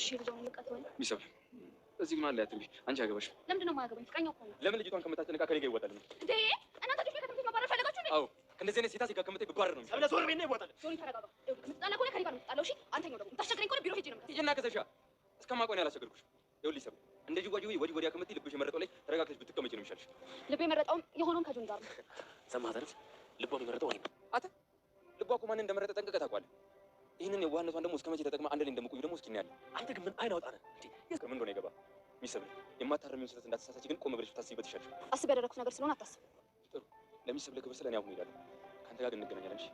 እሺ ልጅውን ልቀጥል ሚሰብ እዚህ ምን አለ ያትምቢ አንቺ አገባሽ ለምንድን ነው የማያገባኝ? ፍቅረኛው እኮ ነው። ለምን ልጅቷን ከምታስጨንቃ ከኔ ጋር ይወጣል እንዴ? እናንተ ልጅ ከትምህርት ቤት መባረር ፈለጋችሁ እንዴ? አዎ ከእንደዚህ አይነት ሴታ ሲጋ ከምታይ ብባረር ነው። ሰብለ ዞር ቤት ነው ይወጣል። ዞር ተረጋጋ። ምጣላ ከሆነ ከኔ ጋር ምጣላው። እሺ አንተኛው ደግሞ ታስቸግረኝ ከሆነ ቢሮ ሄጄ ነው ማለት። ሂጂና ከሰሻ እስከማቆን ያላስቸግርኩሽ ይኸውልሽ ሰብለ እንደዚህ ወዲህ ወዲያ ከምትይ ልብሽ የመረጠው ላይ ተረጋግተሽ ብትቀመጪ ነው የሚሻልሽ። ልብ የመረጠውም የሆነውን ከጆን ጋር ነው። ሰማህ አይደል? ልቧ የመረጠው ወይ አተ ልቧ እኮ ማንን እንደመረጠ ጠንቅቀህ ታውቃለህ። ይሄንን የዋህነቷን ደግሞ እስከመቼ ተጠቅማ አንድ ላይ እንደምቆዩ ደግሞ እስኪ እናያለን። አንተ ግን ምን አይን አውጣ ነህ እንዴ? ምን እንደሆነ ይገባ ሚሰብል የማታረሚውን ስህተት እንዳትሳሳች ግን ቆም ብለሽ ታስቢበት ይሻልሽ። አስብ ያደረኩት ነገር ስለሆነ አታስብ። ጥሩ ለሚሰብል ክብር ስለኔ አሁን እሄዳለሁ። ካንተ ጋር ግን እንገናኛለን። እሺ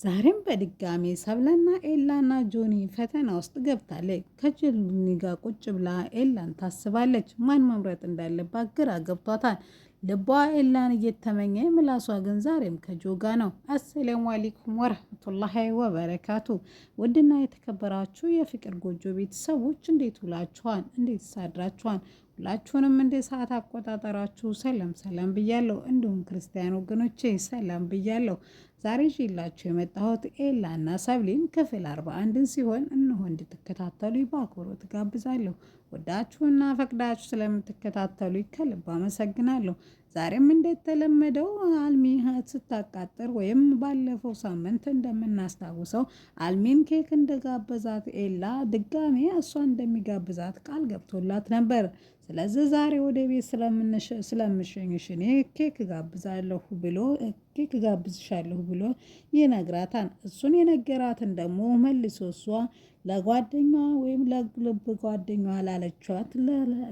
ዛሬም በድጋሚ ሰብለና ኤላና ጆኒ ፈተና ውስጥ ገብታለች። ከጆኒ ጋር ቁጭ ብላ ኤላን ታስባለች። ማን መምረጥ እንዳለባት ግራ ገብቷታል። ልቧ ኤላን እየተመኘ ምላሷ ግን ዛሬም ከጆጋ ነው። አሰላሙ አለይኩም ወረህመቱላሂ ወበረካቱ። ውድና የተከበራችሁ የፍቅር ጎጆ ቤተሰቦች እንዴት ውላችኋል? እንዴት ሳድራችኋል? ሁላችሁንም እንደ ሰዓት አቆጣጠራችሁ ሰላም ብያለሁ። እንዲሁም ክርስቲያን ወገኖቼ ሰላም ብያለሁ። ዛሬ ይዤላችሁ የመጣሁት ኤላና ሰብሊን ክፍል 41 ሲሆን እነሆ እንድትከታተሉ በአክብሮት ጋብዛለሁ። ወዳችሁና ፈቅዳችሁ ስለምትከታተሉ ከልብ አመሰግናለሁ። ዛሬም እንደተለመደው አልሚ ስታቃጥር ወይም ባለፈው ሳምንት እንደምናስታውሰው አልሚን ኬክ እንደጋበዛት ኤላ ድጋሜ እሷ እንደሚጋብዛት ቃል ገብቶላት ነበር። ስለዚህ ዛሬ ወደ ቤት ስለምሸኝሽ እኔ ኬክ ጋብዝሻለሁ ብሎ ይነግራታል። እሱን የነገራትን ደግሞ መልሶ እሷ ለጓደኛዋ ወይም ለልብ ጓደኛዋ ላለቻት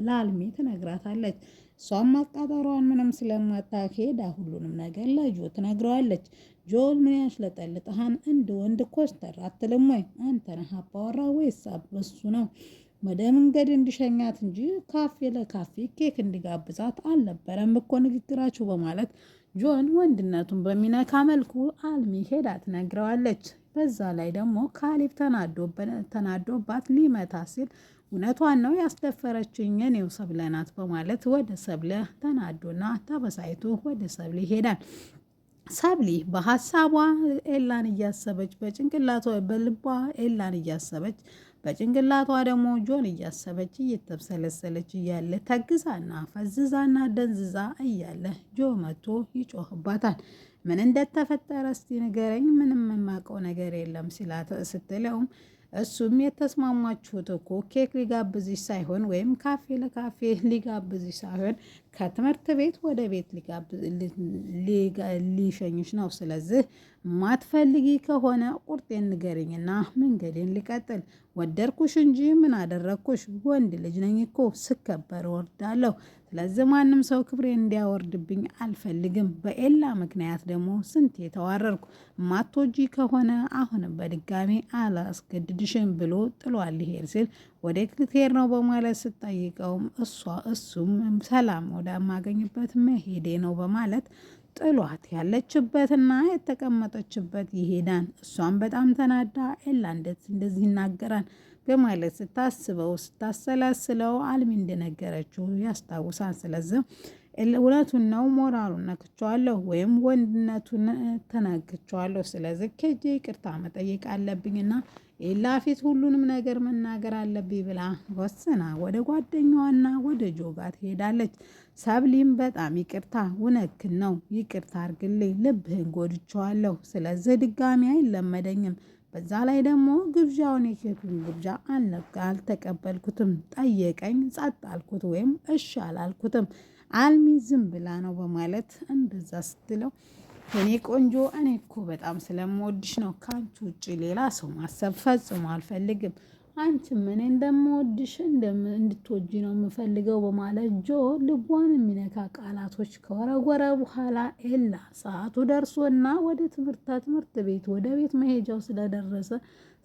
ለአልሚ ትነግራታለች። እሷም ማቃጠሯን ምንም ስለማታኬዳ ሁሉንም ነገር ለጆ ትነግረዋለች። ጆል ምን ያሽለጠልጥሃን? እንደ ወንድ ኮስተር አትልም ወይ? አንተ ነህ አባወራ ወይስ እሱ ነው? ወደ መንገድ እንዲሸኛት እንጂ ካፌ ለካፌ ኬክ እንዲጋብዛት አልነበረም እኮ ንግግራችሁ በማለት ጆን ወንድነቱን በሚነካ መልኩ አልሚ ሄዳ ትነግረዋለች። በዛ ላይ ደግሞ ካሌብ ተናዶባት ሊመታ ሲል እውነቷን ነው ያስደፈረችኝ እኔው ሰብለ ናት በማለት ወደ ሰብለ ተናዶና ተበሳይቶ ወደ ሰብለ ይሄዳል። ሰብሊ በሀሳቧ ኤላን እያሰበች በጭንቅላቷ በልቧ ኤላን እያሰበች በጭንቅላቷ ደግሞ ጆን እያሰበች እየተብሰለሰለች እያለ ተግዛና ፈዝዛና ደንዝዛ እያለ ጆ መቶ ይጮህባታል። ምን እንደተፈጠረ እስቲ ንገረኝ፣ ምንም የማውቀው ነገር የለም ስትለውም እሱም የተስማማችሁት እኮ ኬክ ሊጋብዝሽ ሳይሆን ወይም ካፌ ለካፌ ሊጋብዝሽ ሳይሆን ከትምህርት ቤት ወደ ቤት ሊሸኝሽ ነው። ስለዚህ ማትፈልጊ ከሆነ ቁርጤን ንገሪኝና መንገዴን ሊቀጥል። ወደድኩሽ እንጂ ምን አደረግኩሽ? ወንድ ልጅ ነኝ እኮ ስከበር ወርዳለሁ። ስለዚህ ማንም ሰው ክብሬን እንዲያወርድብኝ አልፈልግም። በኤላ ምክንያት ደግሞ ስንት የተዋረርኩ። ማቶጂ ከሆነ አሁንም በድጋሚ አላስገድድሽም ብሎ ጥሏል ሊሄድ ሲል ወደ ክልቴር ነው በማለት ስጠይቀውም እሱም ሰላም ወደማገኝበት መሄዴ ነው በማለት ጥሏት ያለችበትና የተቀመጠችበት ይሄዳል። እሷም በጣም ተናዳ ኤላ እንደዚህ ይናገራል በማለት ስታሰላስለው አልሚ እንደነገረችው ያስታውሳል። ስለዚህ እውነቱን ነው ሞራሉን ነክቼዋለሁ ወይም ወንድነቱን ተናግቼዋለሁ። ስለዚህ ከጄ ይቅርታ መጠየቅ አለብኝና ኤላ ፊት ሁሉንም ነገር መናገር አለብኝ ብላ ወስና ወደ ጓደኛዋና ወደ ጆጋ ትሄዳለች። ሰብሊም በጣም ይቅርታ፣ እውነትህን ነው፣ ይቅርታ አድርግልኝ፣ ልብህን ጎድቼዋለሁ። ስለዚህ ድጋሚ አይለመደኝም። በዛ ላይ ደግሞ ግብዣውን የኬኩን ግብዣ አልተቀበልኩትም። ጠየቀኝ፣ ጸጥ አልኩት ወይም እሺ አላልኩትም። አልሚ ዝም ብላ ነው በማለት እንደዛ ስትለው እኔ ቆንጆ እኔ እኮ በጣም ስለምወድሽ ነው። ከአንቺ ውጭ ሌላ ሰው ማሰብ ፈጽሞ አልፈልግም። አንቺም እኔ እንደምወድሽ እንድትወጂ ነው የምፈልገው በማለት ጆ ልቧን የሚነካ ቃላቶች ከወረወረ በኋላ ኤላ ሰዓቱ ደርሶና ወደ ትምህርት ቤት ወደ ቤት መሄጃው ስለደረሰ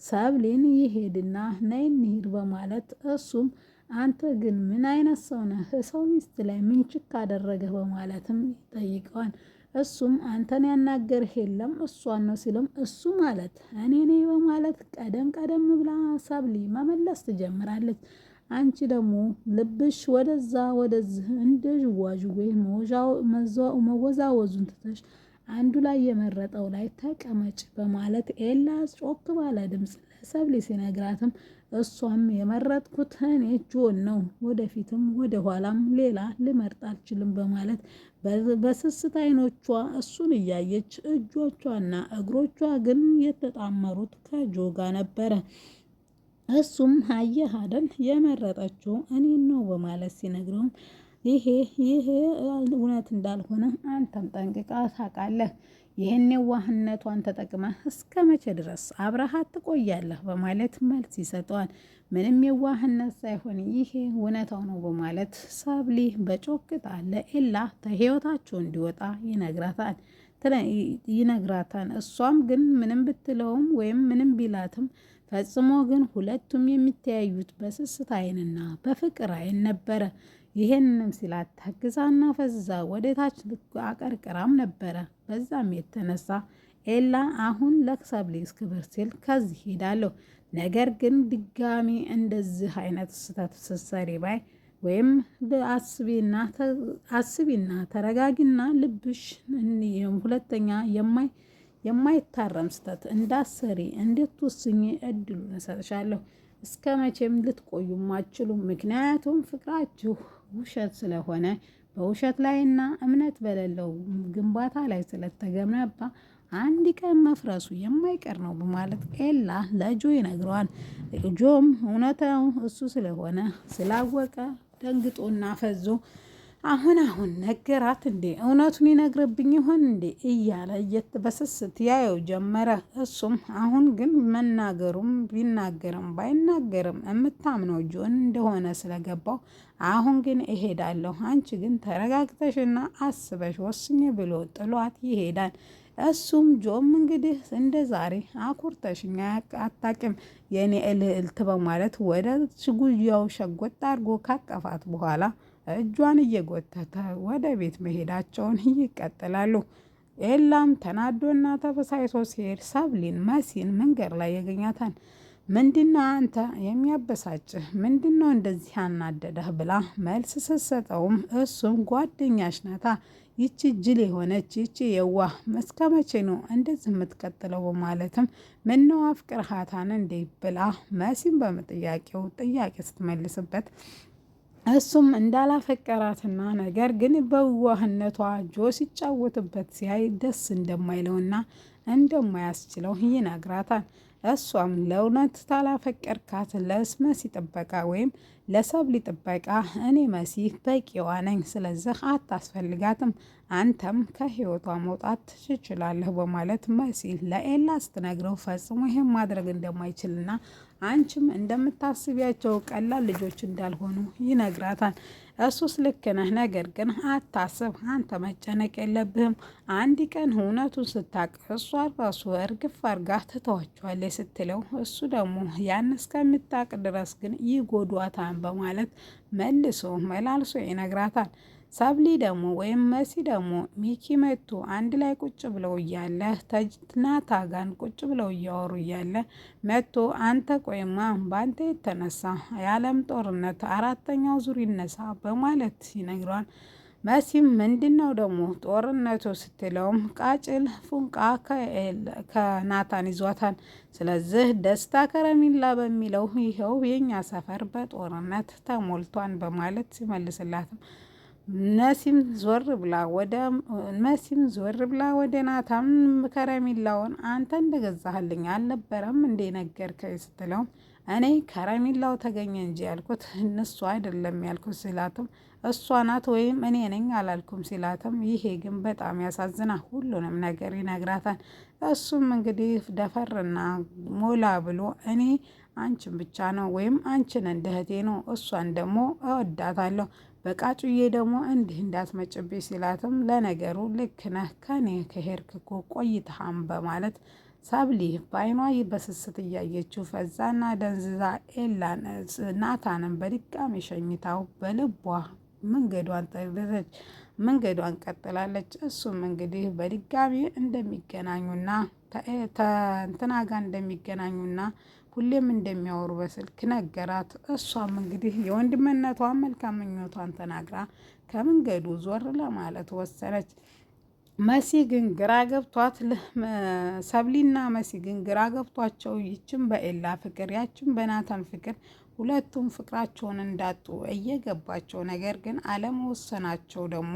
ሰብሌን ይሄድና ነይ እንሂድ በማለት እሱም አንተ ግን ምን አይነት ሰው ነህ? ሰው ሚስት ላይ ምን ችክ አደረገህ? በማለትም ይጠይቀዋል። እሱም አንተን ያናገርህ የለም እሷን ነው ሲልም እሱ ማለት እኔ ነኝ በማለት ቀደም ብላ ሰብሊ መመለስ ትጀምራለች። አንቺ ደግሞ ልብሽ ወደዛ ወደዚህ እንደ ዥዋዥዌ መወዛወዙን ትተሽ አንዱ ላይ የመረጠው ላይ ተቀመጭ በማለት ኤላ ጮክ ባለ ድምፅ ለሰብሊ ሲነግራትም እሷም የመረጥኩት እኔ ጆን ነው፣ ወደፊትም ወደ ኋላም ሌላ ልመርጥ አልችልም በማለት በስስት አይኖቿ እሱን እያየች እጆቿና እግሮቿ ግን የተጣመሩት ከጆ ጋር ነበረ። እሱም አየህ አይደል የመረጠችው እኔን ነው በማለት ሲነግረውም ይሄ እውነት እንዳልሆነ አንተም ጠንቅቃ ታውቃለህ። ይህን የዋህነቷን ተጠቅመህ እስከ መቼ ድረስ አብረሃት ትቆያለህ? በማለት መልስ ይሰጠዋል። ምንም የዋህነት ሳይሆን ይሄ እውነታው ነው በማለት ሰብሊ በጮክታ ለኤላ ከህይወታቸው እንዲወጣ ይነግራታል። እሷም ግን ምንም ብትለውም ወይም ምንም ቢላትም ፈጽሞ ግን ሁለቱም የሚተያዩት በስስት አይንና በፍቅር አይን ነበረ። ይህንም ሲላት ታግዛና ፈዛ ወደ ታች አቀርቅራም ነበረ። በዛም የተነሳ ኤላ አሁን ለሰብሊ ክብር ሲል ከዚህ ሄዳለሁ፣ ነገር ግን ድጋሚ እንደዚህ አይነት ስህተት ስትሰሪ ባይ ወይም አስቢና ተረጋጊና ልብሽ ሁለተኛ የማይታረም ስህተት እንዳሰሪ እንድትወስኚ እድሉን እሰጥሻለሁ። እስከ መቼም ልትቆዩም አትችሉም። ምክንያቱም ፍቅራችሁ ውሸት ስለሆነ በውሸት ላይና እምነት በሌለው ግንባታ ላይ ስለተገነባ አንድ ቀን መፍረሱ የማይቀር ነው በማለት ኤላ ለጆ ይነግረዋል። ጆም እውነታው እሱ ስለሆነ ስላወቀ ደንግጦና ፈዞ አሁን ነገራት እንዴ እውነቱን ይነግርብኝ ይሆን እንዴ እያለ በስስት ያየው ጀመረ። እሱም አሁን ግን መናገሩም ቢናገርም ባይናገርም የምታምነው ጆን እንደሆነ ስለገባው አሁን ግን እሄዳለሁ፣ አንቺ ግን ተረጋግተሽና አስበሽ ወስኝ ብሎ ጥሏት ይሄዳል። እሱም ጆም እንግዲህ እንደ ዛሬ አኩርተሽኛ አታቂም የኔ እልዕልት በማለት ወደ ጉያው ሸጎጥ አድርጎ ካቀፋት በኋላ እጇን እየጎተተ ወደ ቤት መሄዳቸውን ይቀጥላሉ። ኤላም ተናዶና ተበሳይቶ ሲሄድ ሰብሊን መሲን መንገድ ላይ ያገኛታል። ምንድነው አንተ የሚያበሳጭህ? ምንድነው እንደዚህ ያናደደህ? ብላ መልስ ስትሰጠውም እሱም ጓደኛሽ ናታ ይቺ ጅል የሆነች ይቺ የዋህ እስከ መቼ ነው እንደዚህ የምትቀጥለው? በማለትም ምነው አፍቅርሃታን እንዴ ብላ መሲን በጥያቄው ጥያቄ ስትመልስበት እሱም እንዳላፈቀራትና ነገር ግን በዋህነቷ ጆ ሲጫወትበት ሲያይ ደስ እንደማይለውና እንደማያስችለው ይነግራታል። እሷም ለእውነት ታላፈቀርካት ለመሲ ጥበቃ ወይም ለሰብሊ ጥበቃ እኔ መሲ በቂዋ ነኝ፣ ስለዚህ አታስፈልጋትም፣ አንተም ከህይወቷ መውጣት ትችላለህ በማለት መሲ ለኤላ ስትነግረው ፈጽሞ ይህም ማድረግ እንደማይችልና አንቺም እንደምታስቢያቸው ቀላል ልጆች እንዳልሆኑ ይነግራታል። እሱስ ልክ ነህ፣ ነገር ግን አታስብ፣ አንተ መጨነቅ የለብህም። አንድ ቀን እውነቱን ስታቅ እሷ ራሱ እርግፍ አርጋ ትተዋቸዋለች ስትለው እሱ ደግሞ ያን እስከምታቅ ድረስ ግን ይጎዷታል በማለት መልሶ መላልሶ ይነግራታል። ሰብሊ ደግሞ ወይም መሲ ደግሞ ሚኪ መጥቶ አንድ ላይ ቁጭ ብለው እያለ ናታ ጋር ቁጭ ብለው እያወሩ እያለ መጥቶ አንተ ቆይማ በአንተ የተነሳ የዓለም ጦርነት 4ኛው ዙር ይነሳ በማለት ይነግረዋል። መሲም ምንድነው ደግሞ ጦርነቱ ስትለውም ቃጭል ፉንቃ ከናታን ይዟታል። ስለዚህ ደስታ ከረሚላ በሚለው ይኸው የኛ ሰፈር በጦርነት ተሞልቷን በማለት ሲመልስላትም መሲም ዞር ብላ ወደ ናታን ከረሚላውን አንተ እንደገዛህልኝ አልነበረም እንዴ ነገርከኝ? ስትለውም እኔ ከረሚላው ተገኘ እንጂ ያልኩት እነሱ አይደለም ያልኩት ሲላትም እሷ ናት ወይም እኔ ነኝ አላልኩም ሲላትም ይሄ ግን በጣም ያሳዝና ሁሉንም ነገር ይነግራታል። እሱም እንግዲህ ደፈርና ሞላ ብሎ እኔ አንቺን ብቻ ነው ወይም አንቺን እንደ እህቴ ነው፣ እሷን ደግሞ እወዳታለሁ፣ በቃጩዬ ደግሞ እንዲህ እንዳትመጭብኝ ሲላትም ለነገሩ ልክ ነህ፣ ከኔ ከሄድክ እኮ ቆይተሃም በማለት ሰብሊ በአይኗ በስስት እያየችው ፈዛና ደንዝዛ ኤላን ናታንን በድጋሚ ሸኝታው በልቧ መንገዷን ቀጥላለች። እሱም እንግዲህ በድጋሚ እንደሚገናኙና እንትና ጋር እንደሚገናኙና ሁሌም እንደሚያወሩ በስልክ ነገራት። እሷም እንግዲህ የወንድምነቷን መልካም ምኞቷን ተናግራ ከመንገዱ ዞር ለማለት ወሰነች። መሲ ግን ግራ ገብቷት ሰብሊና መሲ ግን ግራ ገብቷቸው ይችን በኤላ ፍቅር ያችን በናታን ፍቅር ሁለቱም ፍቅራቸውን እንዳጡ እየገባቸው ነገር ግን አለመወሰናቸው ደግሞ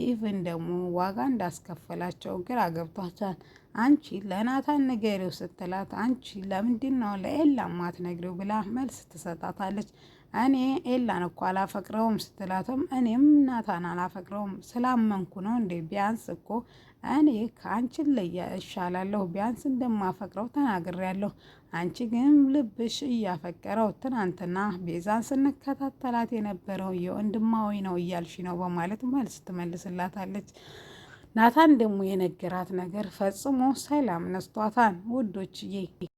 ኢቭን ደግሞ ዋጋ እንዳስከፈላቸው ግራ ገብቷታል። አንቺ ለናታን ንገሪው ስትላት አንቺ ለምንድን ነው ለኤላ ማትነግሪው ብላ መልስ ትሰጣታለች። እኔ ኤላን እኮ አላፈቅረውም ስትላትም እኔም ናታን አላፈቅረውም ስላመንኩ ነው እንዴ? ቢያንስ እኮ እኔ ከአንቺን ላይ እሻላለሁ፣ ቢያንስ እንደማፈቅረው ተናግሬያለሁ። አንቺ ግን ልብሽ እያፈቀረው ትናንትና ቤዛን ስንከታተላት የነበረው የወንድማዊ ነው እያልሽ ነው በማለት መልስ ትመልስላታለች። ናታን ደግሞ የነገራት ነገር ፈጽሞ ሰላም ነስቷታል ውዶችዬ።